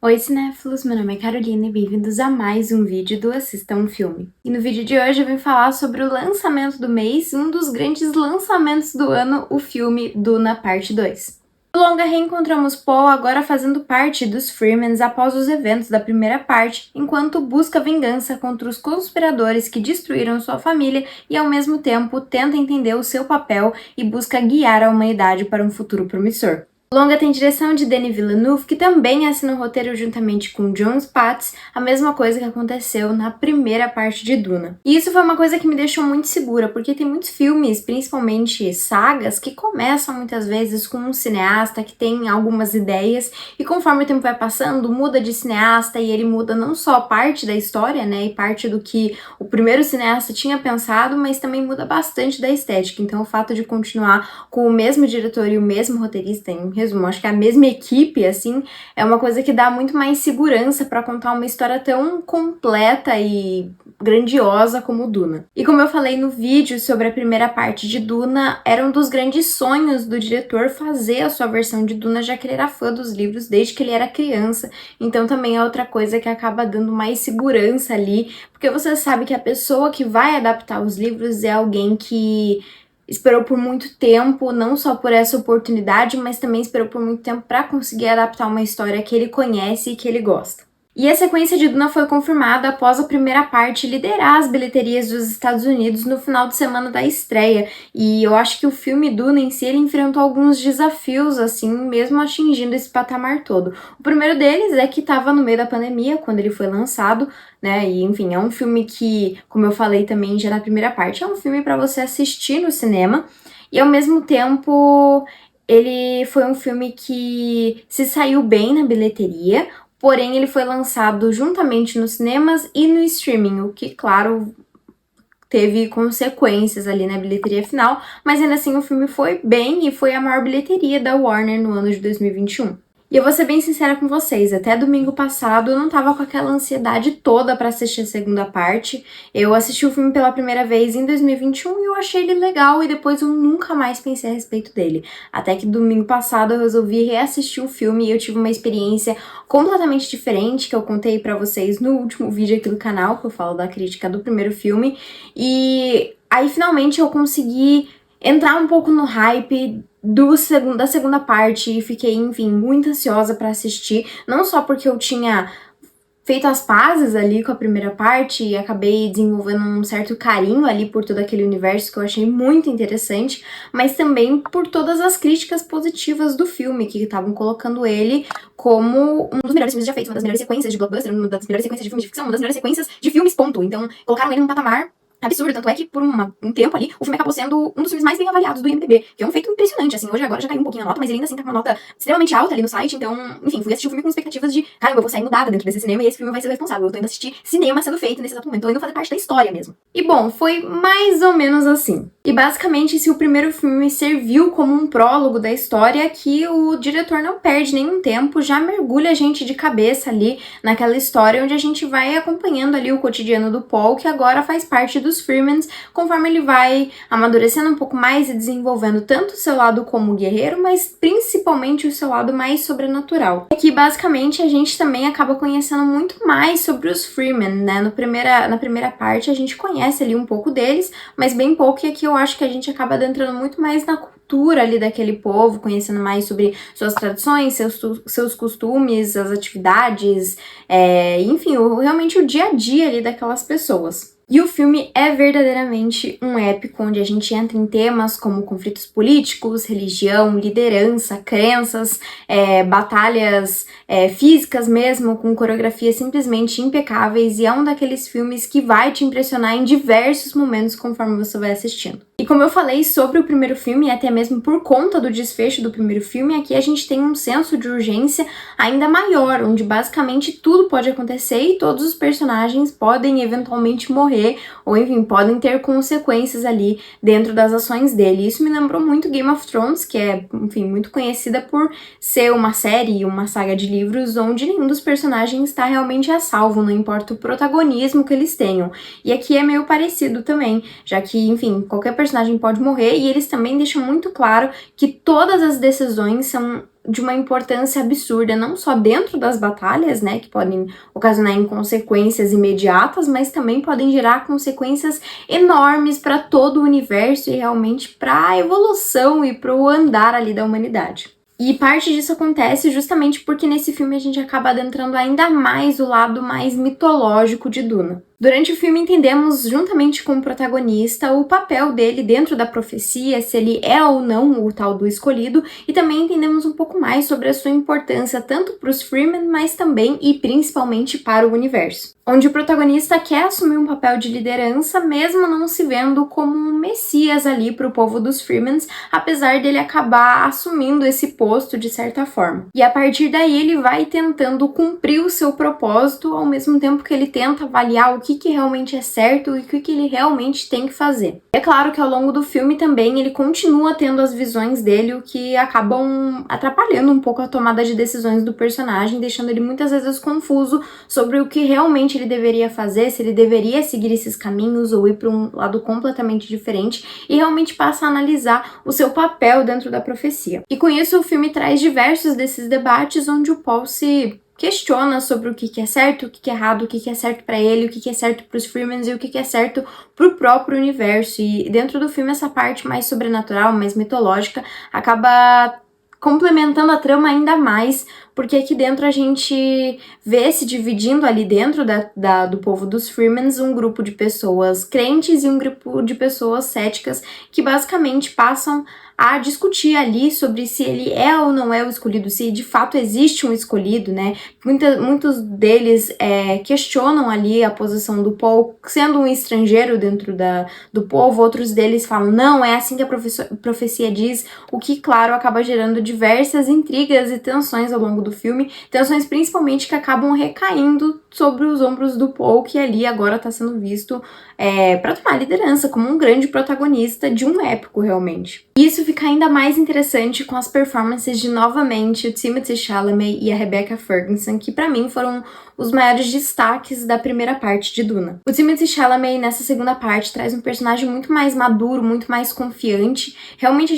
Oi cinéfilos, meu nome é Carolina e bem-vindos a mais um vídeo do Assista um Filme. E no vídeo de hoje eu vim falar sobre o lançamento do mês, um dos grandes lançamentos do ano, o filme Duna Parte 2. No longa reencontramos Paul agora fazendo parte dos Freemans após os eventos da primeira parte, enquanto busca vingança contra os conspiradores que destruíram sua família e ao mesmo tempo tenta entender o seu papel e busca guiar a humanidade para um futuro promissor. O longa tem direção de Denis Villeneuve, que também assina o roteiro juntamente com Jon Spaihts, a mesma coisa que aconteceu na primeira parte de Duna. E isso foi uma coisa que me deixou muito segura, porque tem muitos filmes, principalmente sagas, que começam muitas vezes com um cineasta que tem algumas ideias e conforme o tempo vai passando, muda de cineasta e ele muda não só parte da história, né, e parte do que o primeiro cineasta tinha pensado, mas também muda bastante da estética. Então o fato de continuar com o mesmo diretor e o mesmo roteirista, em resumo, acho que a mesma equipe, assim, é uma coisa que dá muito mais segurança pra contar uma história tão completa e grandiosa como Duna. E como eu falei no vídeo sobre a primeira parte de Duna, era um dos grandes sonhos do diretor fazer a sua versão de Duna, já que ele era fã dos livros desde que ele era criança, então também é outra coisa que acaba dando mais segurança ali, porque você sabe que a pessoa que vai adaptar os livros é alguém que esperou por muito tempo, não só por essa oportunidade, mas também esperou por muito tempo para conseguir adaptar uma história que ele conhece e que ele gosta. E a sequência de Duna foi confirmada após a primeira parte liderar as bilheterias dos Estados Unidos no final de semana da estreia. E eu acho que o filme Duna em si, ele enfrentou alguns desafios, assim, mesmo atingindo esse patamar todo. O primeiro deles é que estava no meio da pandemia, quando ele foi lançado, né? E, enfim, é um filme que, como eu falei também já na primeira parte, é um filme para você assistir no cinema. E, ao mesmo tempo, ele foi um filme que se saiu bem na bilheteria, porém ele foi lançado juntamente nos cinemas e no streaming, o que, claro, teve consequências ali na bilheteria final, mas ainda assim o filme foi bem e foi a maior bilheteria da Warner no ano de 2021. E eu vou ser bem sincera com vocês, até domingo passado eu não tava com aquela ansiedade toda pra assistir a segunda parte. Eu assisti o filme pela primeira vez em 2021 e eu achei ele legal e depois eu nunca mais pensei a respeito dele. Até que domingo passado eu resolvi reassistir o filme e eu tive uma experiência completamente diferente que eu contei pra vocês no último vídeo aqui do canal, que eu falo da crítica do primeiro filme. E aí finalmente eu consegui entrar um pouco no hype da segunda parte e fiquei, enfim, muito ansiosa pra assistir, não só porque eu tinha feito as pazes ali com a primeira parte e acabei desenvolvendo um certo carinho ali por todo aquele universo que eu achei muito interessante, mas também por todas as críticas positivas do filme, que estavam colocando ele como um dos melhores filmes já feitos, uma das melhores sequências de blockbuster, uma das melhores sequências de filmes de ficção, uma das melhores sequências de filmes, ponto. Então, colocaram ele num patamar absurdo, tanto é que por um tempo ali, o filme acabou sendo um dos filmes mais bem avaliados do IMDb, que é um feito impressionante, assim, hoje agora já caiu um pouquinho a nota, mas ele ainda assim tá com uma nota extremamente alta ali no site, então, enfim, fui assistir o filme com expectativas de, caramba, eu vou sair mudada dentro desse cinema e esse filme vai ser o responsável, eu tô indo assistir cinema sendo feito nesse exato momento, tô indo fazer parte da história mesmo. E bom, foi mais ou menos assim. E basicamente, se o primeiro filme serviu como um prólogo da história, que o diretor não perde nenhum tempo, já mergulha a gente de cabeça ali naquela história onde a gente vai acompanhando ali o cotidiano do Paul, que agora faz parte dos Freemans, conforme ele vai amadurecendo um pouco mais e desenvolvendo tanto o seu lado como guerreiro, mas principalmente o seu lado mais sobrenatural. Aqui, basicamente, a gente também acaba conhecendo muito mais sobre os Freeman, né? Na primeira parte, a gente conhece ali um pouco deles, mas bem pouco, e aqui eu acho que a gente acaba adentrando muito mais na cultura ali daquele povo, conhecendo mais sobre suas tradições, seus costumes, as atividades, enfim, realmente o dia a dia ali daquelas pessoas. E o filme é verdadeiramente um épico, onde a gente entra em temas como conflitos políticos, religião, liderança, crenças, batalhas físicas mesmo, com coreografias simplesmente impecáveis, e é um daqueles filmes que vai te impressionar em diversos momentos conforme você vai assistindo. E como eu falei sobre o primeiro filme, até mesmo por conta do desfecho do primeiro filme, aqui a gente tem um senso de urgência ainda maior, onde basicamente tudo pode acontecer e todos os personagens podem eventualmente morrer, ou enfim, podem ter consequências ali dentro das ações dele. Isso me lembrou muito Game of Thrones, que é, enfim, muito conhecida por ser uma série, uma saga de livros onde nenhum dos personagens está realmente a salvo, não importa o protagonismo que eles tenham. E aqui é meio parecido também, já que, enfim, qualquer personagem personagem pode morrer, e eles também deixam muito claro que todas as decisões são de uma importância absurda, não só dentro das batalhas, né, que podem ocasionar em consequências imediatas, mas também podem gerar consequências enormes para todo o universo e realmente para a evolução e para o andar ali da humanidade. E parte disso acontece justamente porque nesse filme a gente acaba adentrando ainda mais o lado mais mitológico de Duna. Durante o filme entendemos, juntamente com o protagonista, o papel dele dentro da profecia, se ele é ou não o tal do escolhido, e também entendemos um pouco mais sobre a sua importância tanto para os Fremen, mas também e principalmente para o universo. Onde o protagonista quer assumir um papel de liderança, mesmo não se vendo como um messias ali para o povo dos Fremens, apesar dele acabar assumindo esse posto de certa forma. E a partir daí ele vai tentando cumprir o seu propósito, ao mesmo tempo que ele tenta avaliar o que realmente é certo e o que ele realmente tem que fazer. É claro que ao longo do filme também ele continua tendo as visões dele, o que acabam atrapalhando um pouco a tomada de decisões do personagem, deixando ele muitas vezes confuso sobre o que realmente ele deveria fazer, se ele deveria seguir esses caminhos ou ir para um lado completamente diferente, e realmente passa a analisar o seu papel dentro da profecia. E com isso o filme traz diversos desses debates onde o Paul se questiona sobre o que é certo, o que é errado, o que é certo para ele, o que é certo para os Fremen e o que é certo para o próprio universo. E dentro do filme essa parte mais sobrenatural, mais mitológica, acaba complementando a trama ainda mais, porque aqui dentro a gente vê se dividindo ali dentro do povo dos Fremens um grupo de pessoas crentes e um grupo de pessoas céticas que basicamente passam a discutir ali sobre se ele é ou não é o escolhido, se de fato existe um escolhido, né? Muitos deles questionam ali a posição do Paul sendo um estrangeiro dentro do povo, outros deles falam, não, é assim que a profecia diz, o que, claro, acaba gerando diversas intrigas e tensões ao longo do filme, tensões principalmente que acabam recaindo sobre os ombros do Paul, que ali agora está sendo visto para tomar liderança como um grande protagonista de um épico, realmente. E isso fica ainda mais interessante com as performances de, novamente, o Timothée Chalamet e a Rebecca Ferguson, que pra mim foram os maiores destaques da primeira parte de Duna. O Timothée Chalamet, nessa segunda parte, traz um personagem muito mais maduro, muito mais confiante. Realmente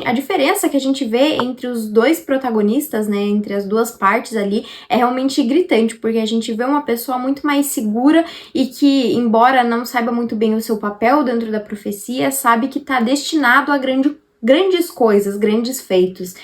a diferença que a gente vê entre os dois protagonistas, né, entre as duas partes ali, é realmente gritante, porque a gente vê uma pessoa muito mais segura e que, embora não saiba muito bem o seu papel dentro da profecia, sabe que tá destinado a grandes coisas, grandes feitos,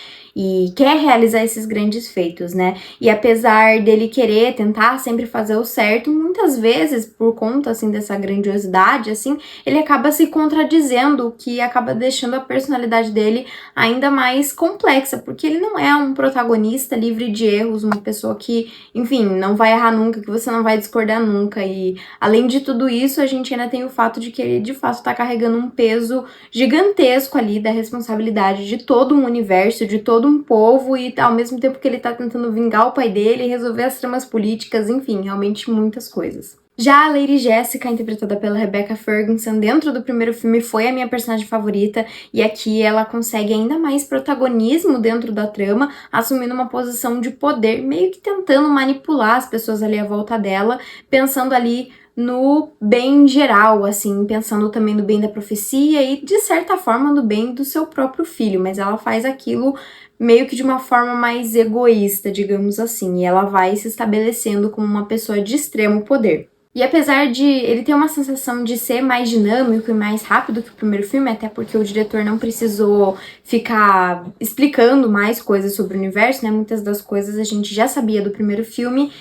e quer realizar esses grandes feitos, né? E apesar dele querer tentar sempre fazer o certo, muitas vezes, por conta, assim, dessa grandiosidade, assim, ele acaba se contradizendo, o que acaba deixando a personalidade dele ainda mais complexa, porque ele não é um protagonista livre de erros, uma pessoa que, enfim, não vai errar nunca, que você não vai discordar nunca, e além de tudo isso, a gente ainda tem o fato de que ele, de fato, tá carregando um peso gigantesco ali da responsabilidade de todo um universo, de todo um povo, e ao mesmo tempo que ele tá tentando vingar o pai dele, resolver as tramas políticas, enfim, realmente muitas coisas. Já a Lady Jessica, interpretada pela Rebecca Ferguson, dentro do primeiro filme foi a minha personagem favorita, e aqui ela consegue ainda mais protagonismo dentro da trama, assumindo uma posição de poder, meio que tentando manipular as pessoas ali à volta dela, pensando ali no bem geral, assim, pensando também no bem da profecia e, de certa forma, no bem do seu próprio filho, mas ela faz aquilo meio que de uma forma mais egoísta, digamos assim, e ela vai se estabelecendo como uma pessoa de extremo poder. E apesar de ele ter uma sensação de ser mais dinâmico e mais rápido que o primeiro filme, até porque o diretor não precisou ficar explicando mais coisas sobre o universo, né? Muitas das coisas a gente já sabia do primeiro filme.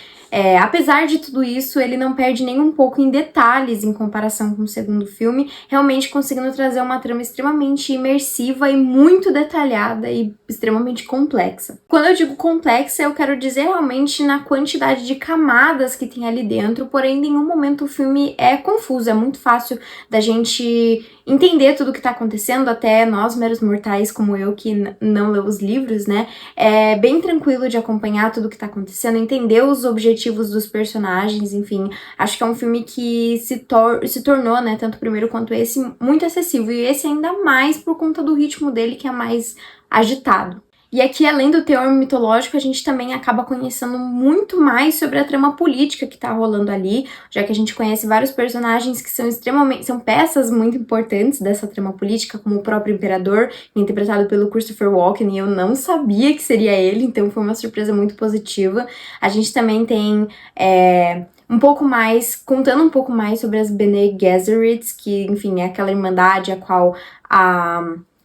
Apesar de tudo isso, ele não perde nem um pouco em detalhes em comparação com o segundo filme, realmente conseguindo trazer uma trama extremamente imersiva e muito detalhada e extremamente complexa. Quando eu digo complexa, eu quero dizer realmente na quantidade de camadas que tem ali dentro, porém em nenhum momento o filme é confuso, é muito fácil da gente entender tudo o que tá acontecendo, até nós, meros mortais como eu, que não lê os livros, né, é bem tranquilo de acompanhar tudo o que tá acontecendo, entender os objetivos dos personagens, enfim, acho que é um filme que se tornou, né, tanto o primeiro quanto esse, muito acessível, e esse ainda mais por conta do ritmo dele, que é mais agitado. E aqui, além do teor mitológico, a gente também acaba conhecendo muito mais sobre a trama política que tá rolando ali, já que a gente conhece vários personagens que são peças muito importantes dessa trama política, como o próprio Imperador, interpretado pelo Christopher Walken, e eu não sabia que seria ele, então foi uma surpresa muito positiva. A gente também tem contando um pouco mais sobre as Bene Gesserits, que, enfim, é aquela irmandade a qual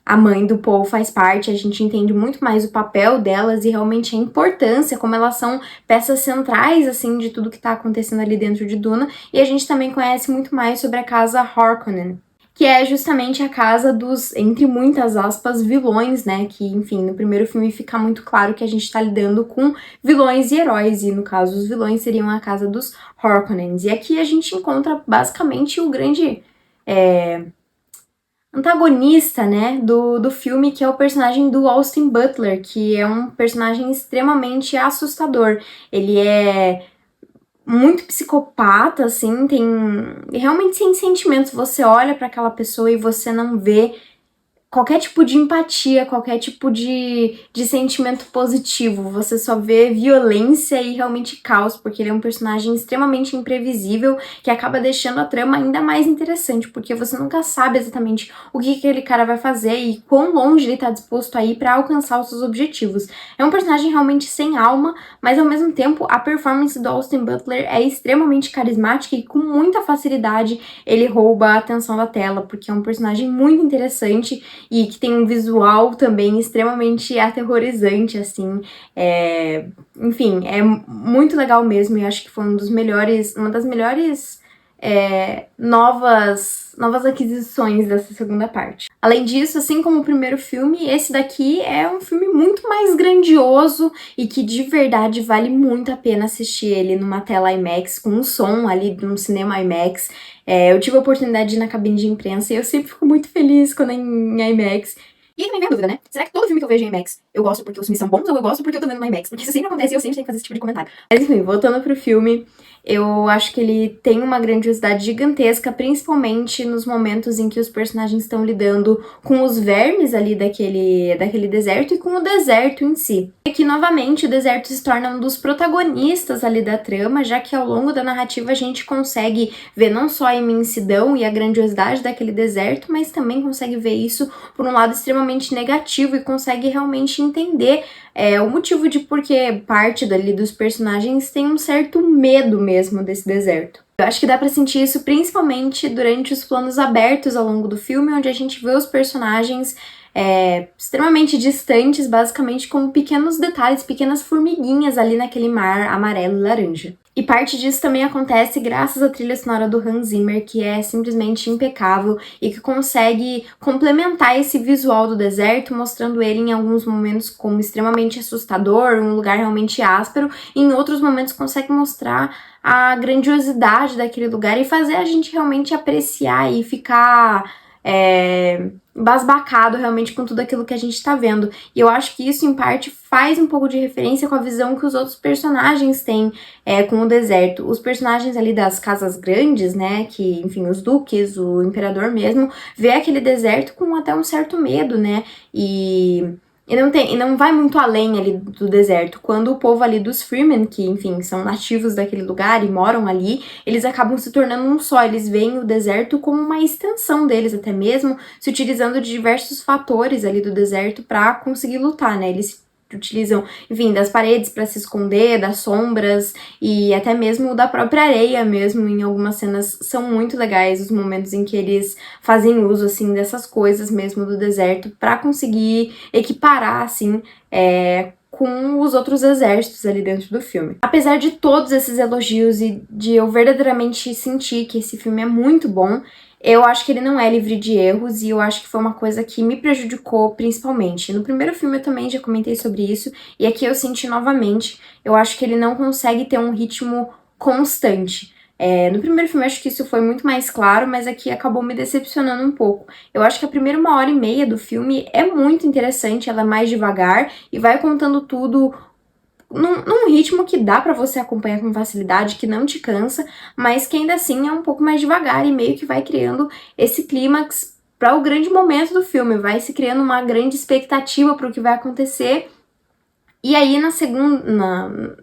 a mãe do Paul faz parte. A gente entende muito mais o papel delas e realmente a importância, como elas são peças centrais, assim, de tudo que tá acontecendo ali dentro de Duna. E a gente também conhece muito mais sobre a casa Harkonnen, que é justamente a casa dos, entre muitas aspas, vilões, né? Que, enfim, no primeiro filme fica muito claro que a gente tá lidando com vilões e heróis, e no caso os vilões seriam a casa dos Harkonnens. E aqui a gente encontra basicamente o grande antagonista, né, do filme, que é o personagem do Austin Butler, que é um personagem extremamente assustador. Ele é muito psicopata, assim, tem realmente sem sentimentos. Você olha para aquela pessoa e você não vê qualquer tipo de empatia, qualquer tipo de sentimento positivo. Você só vê violência e realmente caos, porque ele é um personagem extremamente imprevisível que acaba deixando a trama ainda mais interessante, porque você nunca sabe exatamente o que aquele cara vai fazer e quão longe ele tá disposto a ir pra alcançar os seus objetivos. É um personagem realmente sem alma, mas ao mesmo tempo a performance do Austin Butler é extremamente carismática e com muita facilidade ele rouba a atenção da tela, porque é um personagem muito interessante e que tem um visual também extremamente aterrorizante, assim. Enfim, é muito legal mesmo, e acho que foi uma das melhores novas aquisições dessa segunda parte. Além disso, assim como o primeiro filme, esse daqui é um filme muito mais grandioso e que de verdade vale muito a pena assistir ele numa tela IMAX, com um som ali de um cinema IMAX. Eu tive a oportunidade de ir na cabine de imprensa e eu sempre fico muito feliz quando é em IMAX. E aí também vem a dúvida, né? Será que todo filme que eu vejo em IMAX eu gosto porque os filmes são bons ou eu gosto porque eu tô vendo no IMAX? Porque isso sempre acontece e eu sempre tenho que fazer esse tipo de comentário. Mas enfim, voltando pro filme, eu acho que ele tem uma grandiosidade gigantesca, principalmente nos momentos em que os personagens estão lidando com os vermes ali daquele deserto e com o deserto em si. E aqui, novamente, o deserto se torna um dos protagonistas ali da trama, já que ao longo da narrativa a gente consegue ver não só a imensidão e a grandiosidade daquele deserto, mas também consegue ver isso por um lado extremamente negativo e consegue realmente entender o motivo de por que parte dali dos personagens tem um certo medo mesmo desse deserto. Eu acho que dá pra sentir isso principalmente durante os planos abertos ao longo do filme, onde a gente vê os personagens extremamente distantes, basicamente como pequenos detalhes, pequenas formiguinhas ali naquele mar amarelo e laranja. E parte disso também acontece graças à trilha sonora do Hans Zimmer, que é simplesmente impecável e que consegue complementar esse visual do deserto, mostrando ele em alguns momentos como extremamente assustador, um lugar realmente áspero, e em outros momentos consegue mostrar a grandiosidade daquele lugar e fazer a gente realmente apreciar e ficar embasbacado realmente com tudo aquilo que a gente tá vendo. E eu acho que isso, em parte, faz um pouco de referência com a visão que os outros personagens têm com o deserto. Os personagens ali das casas grandes, né, que, enfim, os duques, o imperador mesmo, vê aquele deserto com até um certo medo, né, e não vai muito além ali do deserto. Quando o povo ali dos Freemen, que, enfim, são nativos daquele lugar e moram ali, eles acabam se tornando um só. Eles veem o deserto como uma extensão deles, até mesmo se utilizando de diversos fatores ali do deserto para conseguir lutar, né? Eles utilizam, enfim, das paredes para se esconder, das sombras e até mesmo da própria areia mesmo. Em algumas cenas são muito legais os momentos em que eles fazem uso, assim, dessas coisas mesmo do deserto para conseguir equiparar, assim, com os outros exércitos ali dentro do filme. Apesar de todos esses elogios e de eu verdadeiramente sentir que esse filme é muito bom, eu acho que ele não é livre de erros e eu acho que foi uma coisa que me prejudicou principalmente. No primeiro filme eu também já comentei sobre isso e aqui eu senti novamente. Eu acho que ele não consegue ter um ritmo constante. No primeiro filme eu acho que isso foi muito mais claro, mas aqui acabou me decepcionando um pouco. Eu acho que a primeira 1h30 do filme é muito interessante, ela é mais devagar e vai contando tudo num ritmo que dá pra você acompanhar com facilidade, que não te cansa, mas que ainda assim é um pouco mais devagar e meio que vai criando esse clímax para o grande momento do filme, vai se criando uma grande expectativa para o que vai acontecer. E aí,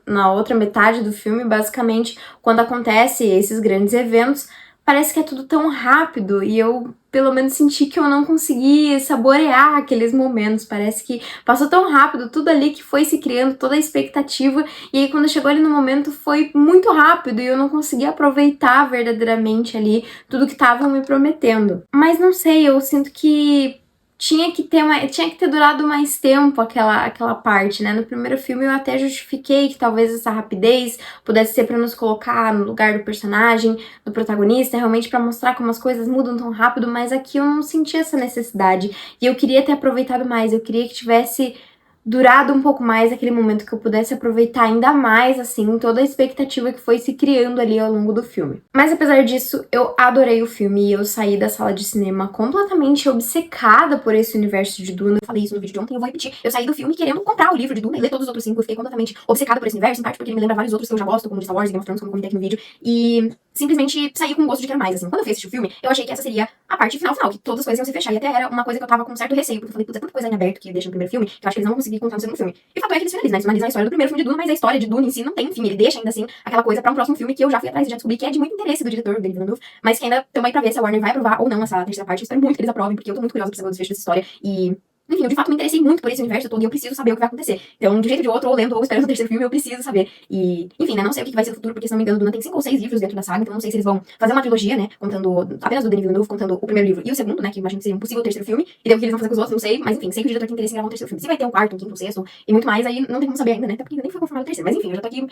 na outra metade do filme, basicamente, quando acontece esses grandes eventos, parece que é tudo tão rápido e eu, pelo menos, senti que eu não consegui saborear aqueles momentos. Parece que passou tão rápido tudo ali que foi se criando toda a expectativa e aí quando chegou ali no momento foi muito rápido e eu não consegui aproveitar verdadeiramente ali tudo que estavam me prometendo. Mas não sei, eu sinto que tinha que ter durado mais tempo aquela parte, né? No primeiro filme eu até justifiquei que talvez essa rapidez pudesse ser pra nos colocar no lugar do personagem, do protagonista, realmente pra mostrar como as coisas mudam tão rápido, mas aqui eu não senti essa necessidade. E eu queria ter aproveitado mais, eu queria que tivesse durado um pouco mais aquele momento, que eu pudesse aproveitar ainda mais, assim, toda a expectativa que foi se criando ali ao longo do filme. Mas apesar disso, eu adorei o filme e eu saí da sala de cinema completamente obcecada por esse universo de Duna. Eu falei isso no vídeo de ontem, eu vou repetir. Eu saí do filme querendo comprar o livro de Duna e ler todos os outros 5. Eu fiquei completamente obcecada por esse universo, em parte porque ele me lembra vários outros que eu já gosto, como Star Wars e Game of Thrones, como eu comentei aqui no vídeo. E simplesmente saí com gosto de quero mais, assim. Quando eu fui assistir o filme, eu achei que essa seria a parte final, que todas as coisas iam se fechar. E até era uma coisa que eu tava com certo receio, porque eu falei, putz, é tanta coisa em aberto que deixa no primeiro filme, que eu acho que eles não vão conseguir contar no segundo filme. E o fato é que eles finalizam, né? Eles finalizam a história do primeiro filme de Duna, mas a história de Duna em si não tem fim. Ele deixa ainda assim aquela coisa pra um próximo filme que eu já fui atrás e já descobri que é de muito interesse do diretor, Denis Villeneuve, mas que ainda também pra ver se a Warner vai aprovar ou não essa terceira parte. Eu espero muito que eles aprovem, porque eu tô muito curiosa pra saber o desfecho dessa história e... Enfim, eu de fato me interessei muito por esse universo todo e eu preciso saber o que vai acontecer. Então, de um jeito ou de outro, ou lendo ou esperando o terceiro filme, eu preciso saber. E, enfim, né, não sei o que vai ser o futuro, porque se não me engano, Duna tem 5 ou 6 livros dentro da saga, então não sei se eles vão fazer uma trilogia, né, contando apenas do Denis Villeneuve, contando o primeiro livro e o segundo, né, que eu imagino que seria um possível terceiro filme, e daí o que eles vão fazer com os outros, não sei, mas enfim, sei que o diretor tem interesse em gravar um terceiro filme. Se vai ter um quarto, um quinto, um sexto e muito mais, aí não tem como saber ainda, né, até porque ainda nem foi confirmado o terceiro. Mas enfim, eu já tô aqui,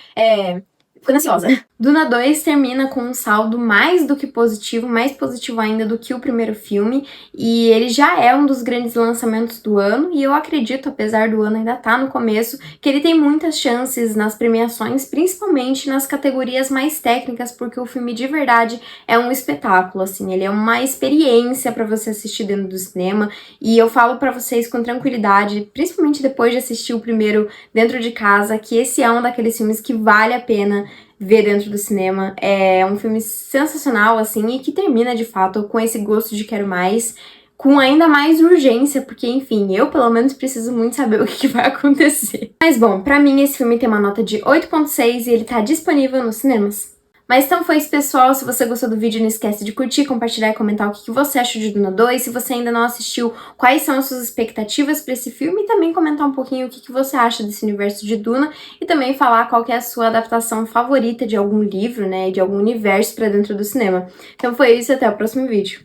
ficando ansiosa. Duna 2 termina com um saldo mais do que positivo, mais positivo ainda do que o primeiro filme, e ele já é um dos grandes lançamentos do ano, e eu acredito, apesar do ano ainda estar no começo, que ele tem muitas chances nas premiações, principalmente nas categorias mais técnicas, porque o filme de verdade é um espetáculo, assim, ele é uma experiência para você assistir dentro do cinema, e eu falo para vocês com tranquilidade, principalmente depois de assistir o primeiro dentro de casa, que esse é um daqueles filmes que vale a pena ver dentro do cinema. É um filme sensacional, assim, e que termina, de fato, com esse gosto de quero mais, com ainda mais urgência, porque, enfim, eu, pelo menos, preciso muito saber o que vai acontecer. Mas, bom, pra mim, esse filme tem uma nota de 8.6 e ele tá disponível nos cinemas. Mas então foi isso, pessoal. Se você gostou do vídeo, não esquece de curtir, compartilhar e comentar o que você achou de Duna 2. Se você ainda não assistiu, quais são as suas expectativas para esse filme. E também comentar um pouquinho o que você acha desse universo de Duna. E também falar qual que é a sua adaptação favorita de algum livro, né, de algum universo para dentro do cinema. Então foi isso, até o próximo vídeo.